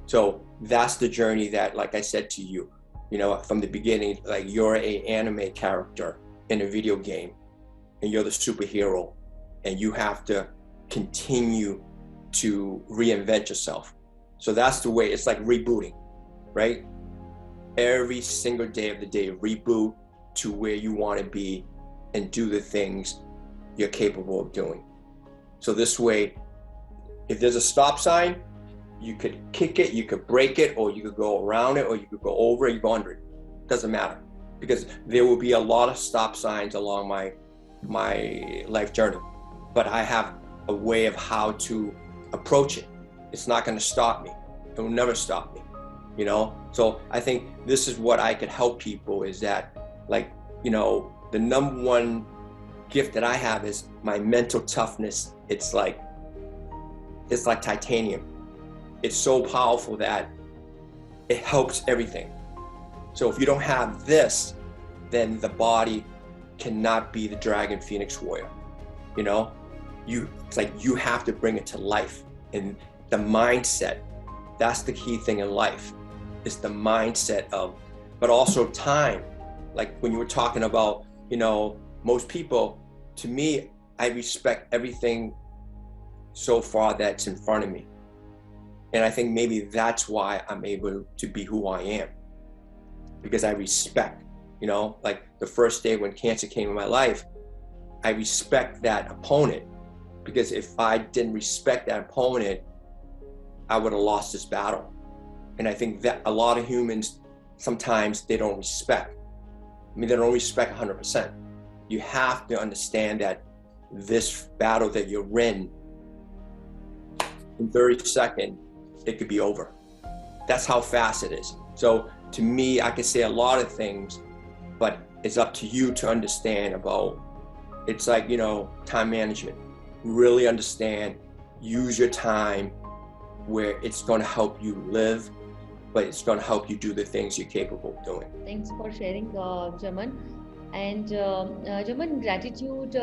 So that's the journey that, like I said to you, from the beginning, like you're an anime character in a video game, and you're the superhero, and you have to continue to reinvent yourself. So that's the way, it's like rebooting, right? Every single day of the day, reboot to where you want to be and do the things you're capable of doing. So this way, if there's a stop sign, you could kick it, you could break it, or you could go around it, or you could go over it, you go under it. Doesn't matter, because there will be a lot of stop signs along my life journey, but I have a way of how to approach it. It's not going to stop me. It will never stop me, So I think this is what I could help people, is that, the number one gift that I have is my mental toughness. It's like titanium. It's so powerful that it helps everything. So if you don't have this, then the body cannot be the dragon Phoenix warrior. It's like you have to bring it to life. And the mindset, that's the key thing in life, is the mindset of, but also time. Like when you were talking about, most people, to me, I respect everything so far that's in front of me. And I think maybe that's why I'm able to be who I am, because I respect, like the first day when cancer came in my life, I respect that opponent, because if I didn't respect that opponent, I would have lost this battle. And I think that a lot of humans, sometimes they don't respect. They don't respect 100%. You have to understand that this battle that you're in 30 seconds, it could be over. That's how fast it is. So to me, I can say a lot of things, but it's up to you to understand about, it's like, time management. Really understand, use your time where it's going to help you live, but it's going to help you do the things you're capable of doing. Thanks for sharing, Jaman. And Jaman, gratitude,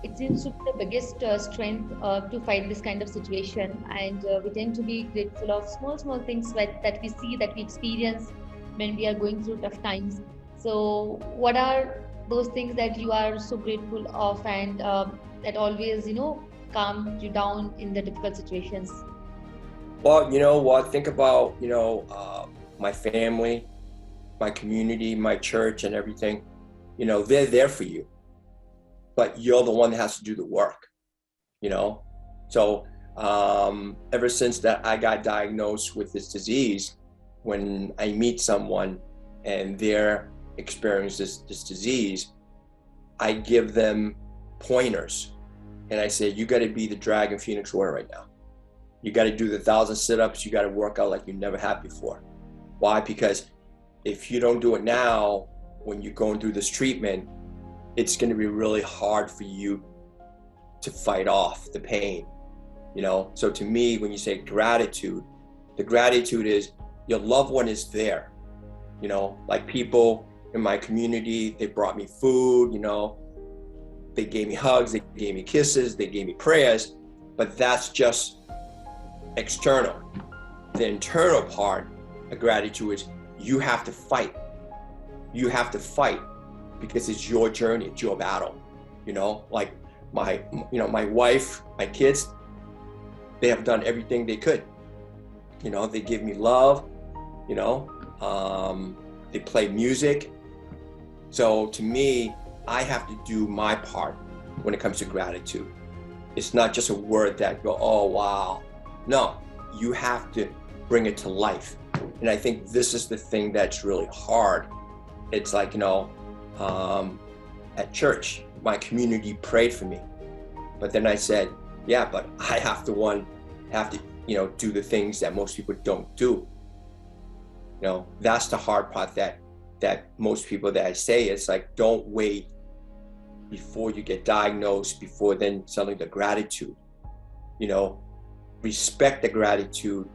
it seems to be the biggest strength to fight this kind of situation. And we tend to be grateful of small things that we see, that we experience when we are going through tough times. So what are those things that you are so grateful of, and that always, calm you down in the difficult situations? Well, you know what? Think about, my family, my community, my church, and everything. They're there for you, but you're the one that has to do the work. So ever since that I got diagnosed with this disease, when I meet someone and they're experiencing this disease, I give them pointers, and I say, you got to be the dragon phoenix warrior right now. You got to do the 1,000 sit-ups. You got to work out like you never have before. Why? Because if you don't do it now, when you're going through this treatment, it's going to be really hard for you to fight off the pain. So to me, when you say gratitude, the gratitude is your loved one is there. Like people in my community, they brought me food, they gave me hugs, they gave me kisses, they gave me prayers, but that's just external. The internal part of gratitude is you have to fight. You have to fight because it's your journey, it's your battle. Like my wife, my kids, they have done everything they could. They give me love, they play music. So to me, I have to do my part when it comes to gratitude. It's not just a word that go, oh, wow. No, you have to bring it to life. And I think this is the thing that's really hard. It's like, at church, my community prayed for me. But then I said, yeah, but I have to do the things that most people don't do. That's the hard part that most people that I say, it's like, don't wait before you get diagnosed, before then selling the gratitude. Respect the gratitude,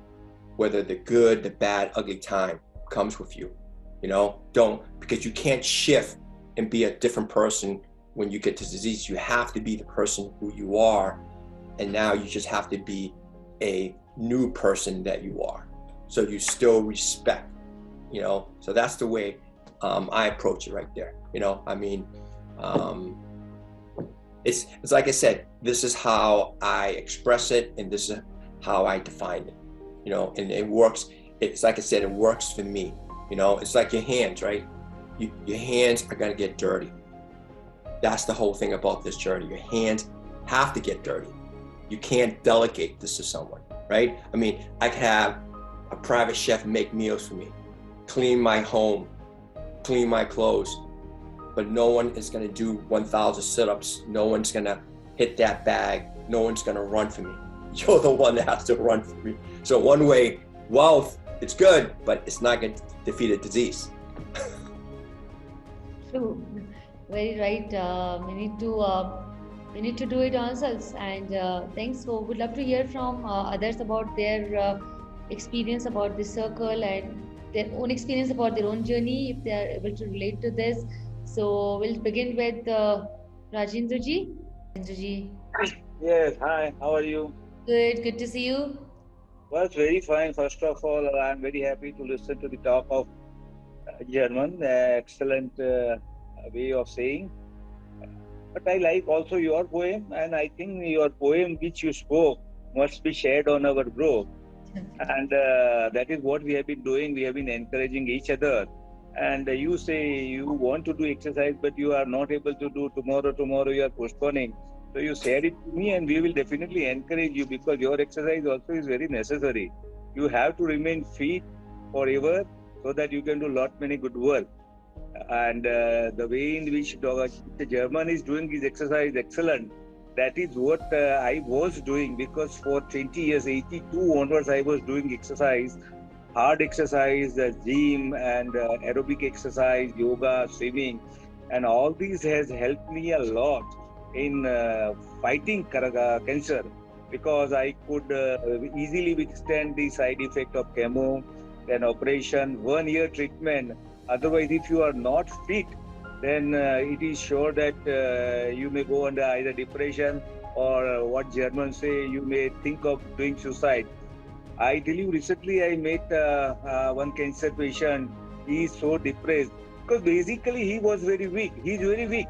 whether the good, the bad, ugly time comes with you. Don't, because you can't shift and be a different person when you get this disease. You have to be the person who you are, and now you just have to be a new person that you are. So you still respect, so that's the way I approach it right there. It's like I said, this is how I express it, and this is how I define it, and it works. It's like I said, it works for me. It's like your hands, right? Your hands are gonna get dirty. That's the whole thing about this journey. Your hands have to get dirty. You can't delegate this to someone, right? I could have a private chef make meals for me, clean my home, clean my clothes, but no one is gonna do 1,000 sit-ups. No one's gonna hit that bag. No one's gonna run for me. You're the one that has to run for me. So one way, wealth, it's good, but it's not gonna defeat a disease. True, very right. We need to do it ourselves. And thanks. So would love to hear from others about their experience about this circle and their own experience about their own journey, if they are able to relate to this. So we'll begin with Rajendra ji. Yes, hi, how are you? Good to see you. Well, it's very fine. First of all, I'm very happy to listen to the talk of German. Excellent way of saying. But I like also your poem, and I think your poem which you spoke must be shared on our group. And that is what we have been doing. We have been encouraging each other. And you say you want to do exercise, but you are not able to do tomorrow you are postponing. So you said it to me, and we will definitely encourage you, because your exercise also is very necessary. You have to remain fit forever so that you can do many good work. And the way in which the German is doing his exercise is excellent. That is what I was doing, because for 20 years, 82 onwards, I was doing exercise, hard exercise, gym and aerobic exercise, yoga, swimming. And all these has helped me a lot in fighting cancer, because I could easily withstand the side effect of chemo, then operation, 1 year treatment. Otherwise, if you are not fit, then it is sure that you may go under either depression or what Germans say, you may think of doing suicide. I tell you, recently I met one cancer patient. He is so depressed because basically he was very weak. He is very weak.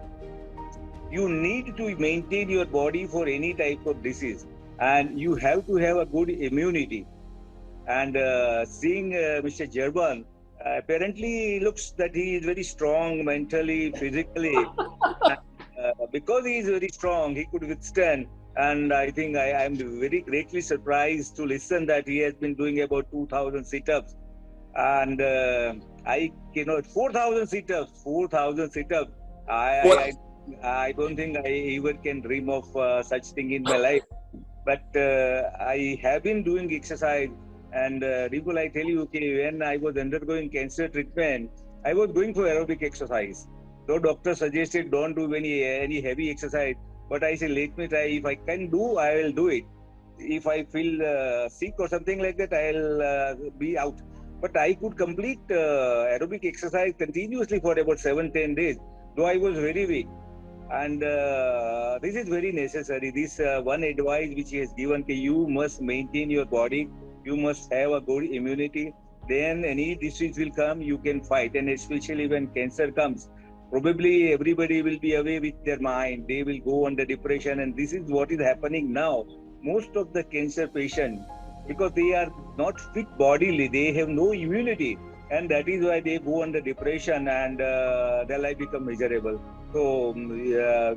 You need to maintain your body for any type of disease, and you have to have a good immunity. And seeing Mr. Gerban, apparently looks that he is very strong mentally, physically. Because he is very strong, he could withstand. And I think I am very greatly surprised to listen that he has been doing about 2,000 sit-ups. And I, 4,000 sit-ups, 4,000 sit-ups. I don't think I even can dream of such thing in my life. But I have been doing exercise. And Ripple, I tell you, okay, when I was undergoing cancer treatment, I was going for aerobic exercise. Though doctor suggested don't do any heavy exercise, but I say let me try. If I can do, I will do it. If I feel sick or something like that, I'll be out. But I could complete aerobic exercise continuously for about 7-10 days, though I was very weak. And this is very necessary. This one advice which he has given, you must maintain your body. You must have a good immunity. Then any disease will come, you can fight. And especially when cancer comes, probably everybody will be away with their mind. They will go under depression. And this is what is happening now. Most of the cancer patients, because they are not fit bodily, they have no immunity. And that is why they go under depression and their life become miserable. So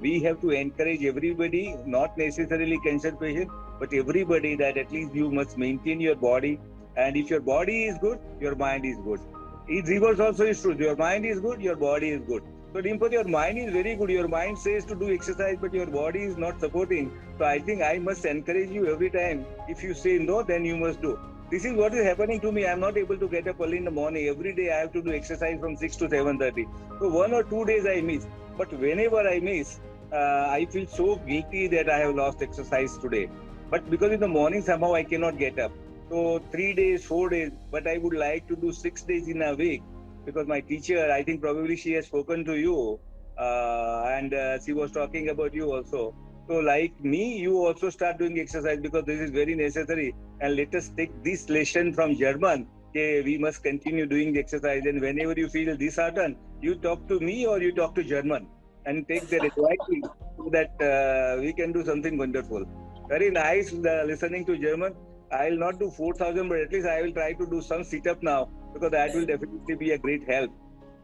we have to encourage everybody, not necessarily cancer patient, but everybody, that at least you must maintain your body. And if your body is good, your mind is good. It reverse also is true. Your mind is good, your body is good. So Dimple, your mind is very good. Your mind says to do exercise, but your body is not supporting. So I think I must encourage you every time. If you say no, then you must do. This is what is happening to me. I am not able to get up early in the morning. Every day I have to do exercise from 6 to 7:30. So 1 or 2 days I miss. But whenever I miss, I feel so guilty that I have lost exercise today. But because in the morning somehow I cannot get up. So 3 days, 4 days, but I would like to do 6 days in a week, because my teacher, I think probably she has spoken to you and she was talking about you also. So like me, you also start doing exercise, because this is very necessary. And let us take this lesson from German. Okay, we must continue doing the exercise. And whenever you feel disheartened, you talk to me or you talk to German and take the advice so that we can do something wonderful. Very nice listening to German. I will not do 4,000, but at least I will try to do some sit-up now, because that will definitely be a great help.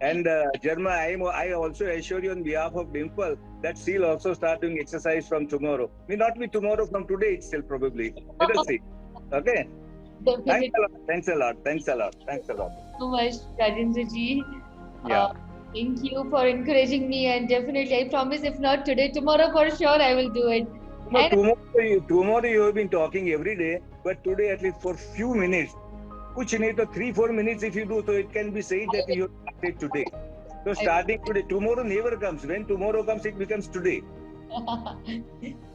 And German, I also assure you on behalf of Dimple that she'll also start doing exercise from tomorrow. May not be tomorrow, from today itself probably. Let us see. Okay. Definitely. Thanks a lot. Thanks a lot. Thanks a lot. So much, Rajendra ji. Yeah. Thank you for encouraging me, and definitely I promise, if not today, tomorrow for sure I will do it. No, And tomorrow you have been talking every day, but today at least for few minutes. Kuch nahi to 3-4 minutes if you do, so it can be said that you started today. So starting today, tomorrow never comes. When tomorrow comes, it becomes today.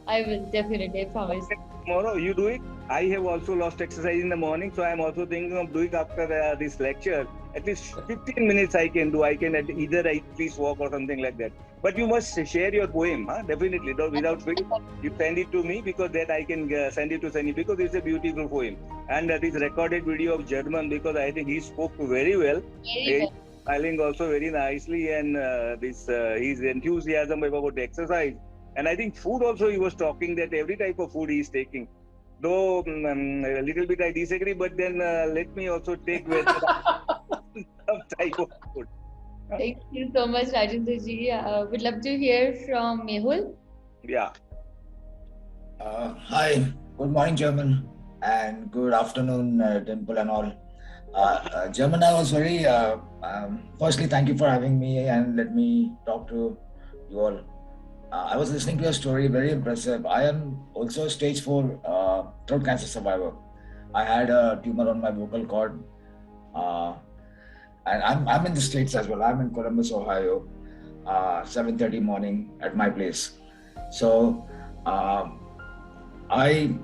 I will definitely, I promise. Tomorrow you do it. I have also lost exercise in the morning, so I am also thinking of doing after this lecture. At least 15 minutes I can do. I can either at least walk or something like that. But you must share your poem, definitely. Without fail, you send it to me, because that I can send it to Sunny, because it's a beautiful poem. And this recorded video of German, because I think he spoke very well. Very well. Smiling also very nicely, and his enthusiasm about exercise. And I think food also, he was talking that every type of food he is taking. Though a little bit I disagree, but then let me also take with some type of food. Thank you so much, Rajendra ji. Would love to hear from Mehul. Yeah. Hi, good morning, German, and good afternoon, Dimple and all. German, I was very, firstly, thank you for having me and let me talk to you all. I was listening to your story, very impressive. I am also a stage 4 throat cancer survivor. I had a tumor on my vocal cord, and I'm in the States as well. I'm in Columbus, Ohio, 7:30 morning at my place. So I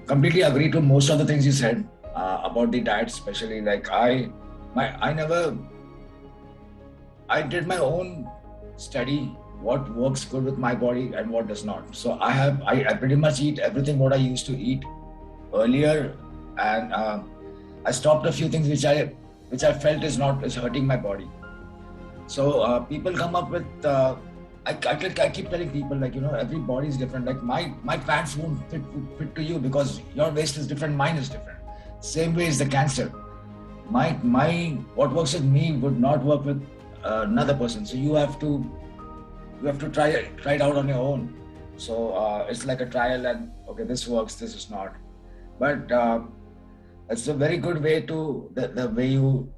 completely agree to most of the things you said about the diet, especially like I did my own study, what works good with my body and what does not. So I pretty much eat everything what I used to eat earlier, and I stopped a few things which I felt is hurting my body. So people come up with I keep telling people, like, every body is different. Like my pants won't fit to you because your waist is different, mine is different. Same way is the cancer. What works with me would not work with another person. So you have to try it out on your own. So it's like a trial, and okay, this works, this is not. But it's a very good way to the way you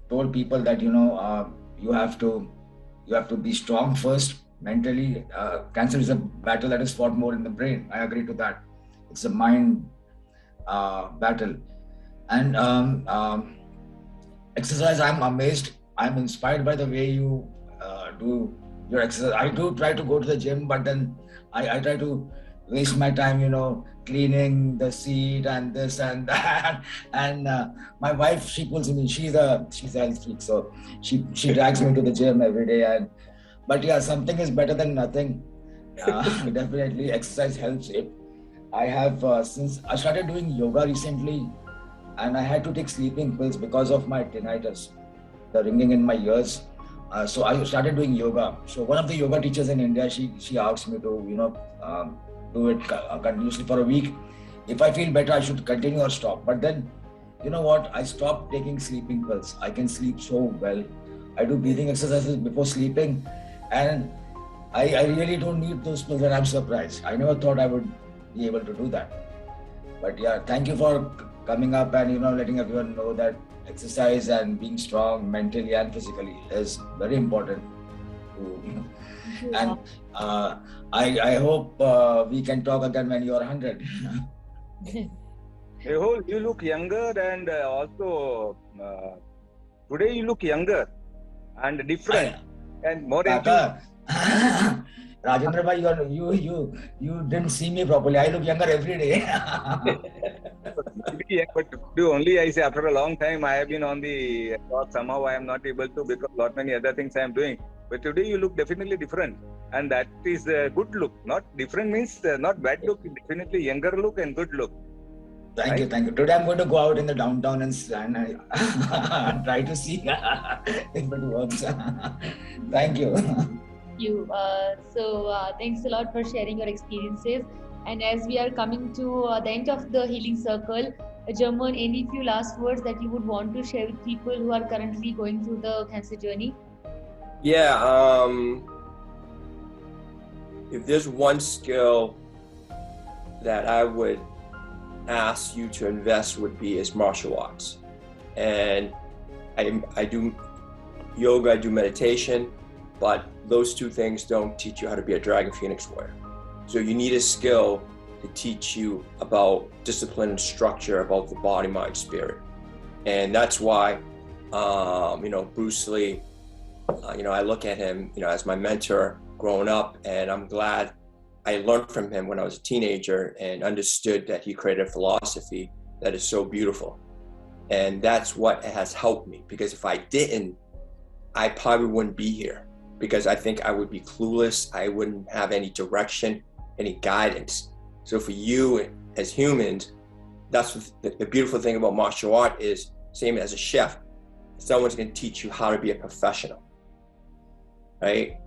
told people that you have to be strong first mentally. Cancer is a battle that is fought more in the brain. I agree to that. It's a mind battle. And exercise, I'm amazed. I'm inspired by the way you do your exercise. I do try to go to the gym, but then I try to waste my time, cleaning the seat and this and that. And my wife, she pulls me. She's a health freak, so she drags me to the gym every day. But yeah, something is better than nothing. Definitely, exercise helps. I have since I started doing yoga recently, and I had to take sleeping pills because of my tinnitus, the ringing in my ears. So I started doing yoga. So one of the yoga teachers in India, she asked me to do it continuously for a week. If I feel better, I should continue or stop. But then, you know what? I stopped taking sleeping pills. I can sleep so well. I do breathing exercises before sleeping, and I really don't need those pills, and I'm surprised. I never thought I would be able to do that. But yeah, thank you for coming up and letting everyone know that exercise and being strong mentally and physically is very important. And I hope we can talk again when you're 100. You look younger, and also today you look younger and different and more Kaka, Rajendra bhai, you didn't see me properly. I look younger every day. Yeah, but only I say after a long time I have been on the talk. Somehow I am not able to because lot many other things I am doing. But today you look definitely different, and that is a good look. Not different means not bad look. Definitely younger look and good look. Thank you. Today I'm going to go out in the downtown and try to see if it works. Thank you. Thanks a lot for sharing your experiences. And as we are coming to the end of the healing circle, German, any few last words that you would want to share with people who are currently going through the cancer journey? Yeah, if there's one skill that I would ask you to invest is martial arts. And I do yoga, I do meditation, but those two things don't teach you how to be a dragon phoenix warrior. So you need a skill to teach you about discipline and structure, about the body, mind, spirit. And that's why, Bruce Lee, I look at him, as my mentor growing up, and I'm glad I learned from him when I was a teenager and understood that he created a philosophy that is so beautiful. And that's what has helped me, because if I didn't, I probably wouldn't be here, because I think I would be clueless. I wouldn't have any direction, any guidance. So for you as humans, that's the beautiful thing about martial art is, same as a chef, someone's going to teach you how to be a professional, right?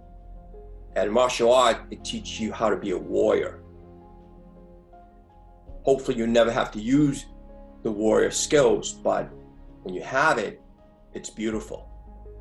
And martial art, it teaches you how to be a warrior. Hopefully you never have to use the warrior skills, but when you have it, it's beautiful.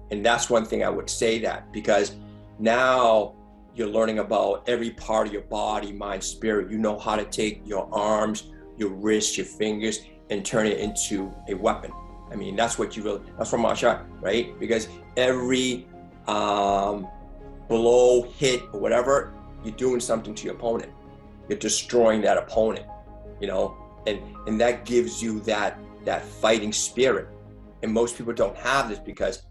And that's one thing I would say, that because now you're learning about every part of your body, mind, spirit. You know how to take your arms, your wrists, your fingers, and turn it into a weapon. I mean, that's what that's from martial art, right? Because every blow, hit, or whatever, you're doing something to your opponent. You're destroying that opponent, and that gives you that fighting spirit. And most people don't have this because,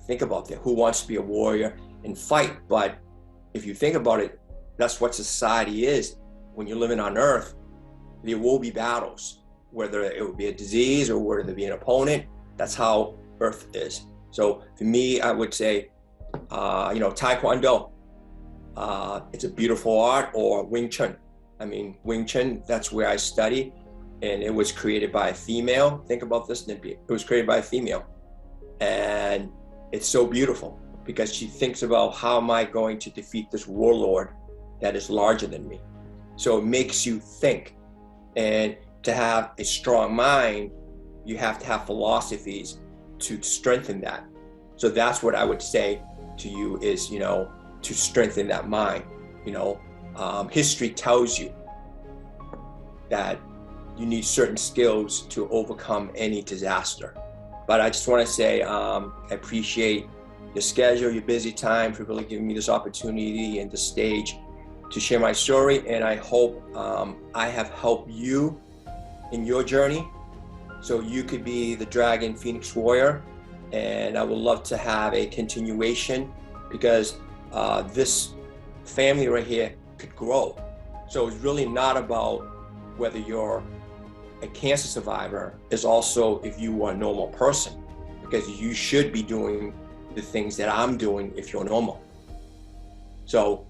think about that. Who wants to be a warrior and fight? But if you think about it, that's what society is. When you're living on Earth, there will be battles, whether it will be a disease or whether there be an opponent. That's how Earth is. So for me, I would say, Taekwondo, it's a beautiful art, or Wing Chun. I mean, Wing Chun, that's where I study, and it was created by a female. Think about this, Nimpi. It was created by a female. And it's so beautiful because she thinks about, how am I going to defeat this warlord that is larger than me? So it makes you think. And to have a strong mind, you have to have philosophies to strengthen that. So that's what I would say to you is, to strengthen that mind. History tells you that you need certain skills to overcome any disaster. But I just want to say I appreciate your schedule, your busy time, for really giving me this opportunity and the stage to share my story. And I hope I have helped you in your journey so you could be the Dragon Phoenix Warrior. And I would love to have a continuation because this family right here could grow. So it's really not about whether you're a cancer survivor, it's also if you are a normal person, because you should be doing the things that I'm doing if you're normal. So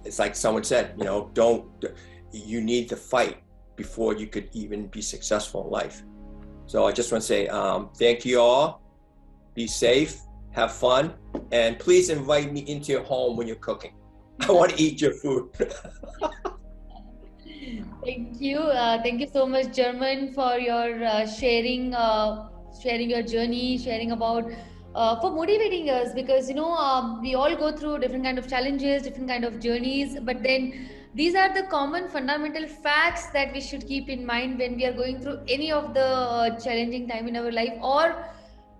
it's like someone said, you need to fight before you could even be successful in life. So I just want to say thank you all. Be safe, have fun, and please invite me into your home when you're cooking. I want to eat your food. Thank you. Thank you so much, German, for your sharing your journey, sharing about for motivating us, because we all go through different kind of challenges, different kind of journeys, but then these are the common fundamental facts that we should keep in mind when we are going through any of the challenging time in our life. Or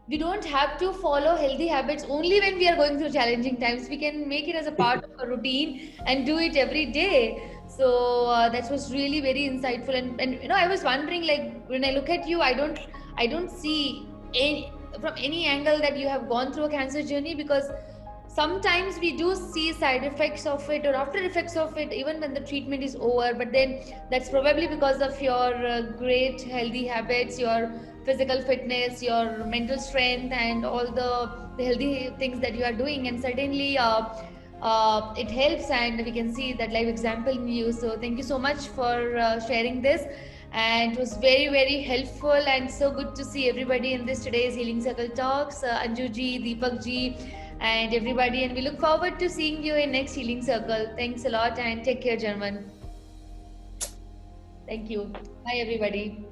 we don't have to follow healthy habits only when we are going through challenging times. We can make it as a part of a routine and do it every day. So that was really very insightful. And I was wondering, like, when I look at you, I don't see from any angle that you have gone through a cancer journey, because sometimes we do see side effects of it or after effects of it even when the treatment is over, but then that's probably because of your great healthy habits, your physical fitness, your mental strength, and all the healthy things that you are doing. And certainly it helps, and we can see that live example in you. So thank you so much for sharing this, and it was very, very helpful, and so good to see everybody in this today's Healing Circle Talks, Anju ji, Deepak ji, and everybody, and we look forward to seeing you in next Healing Circle. Thanks a lot, and take care, German. Thank you. Bye, everybody.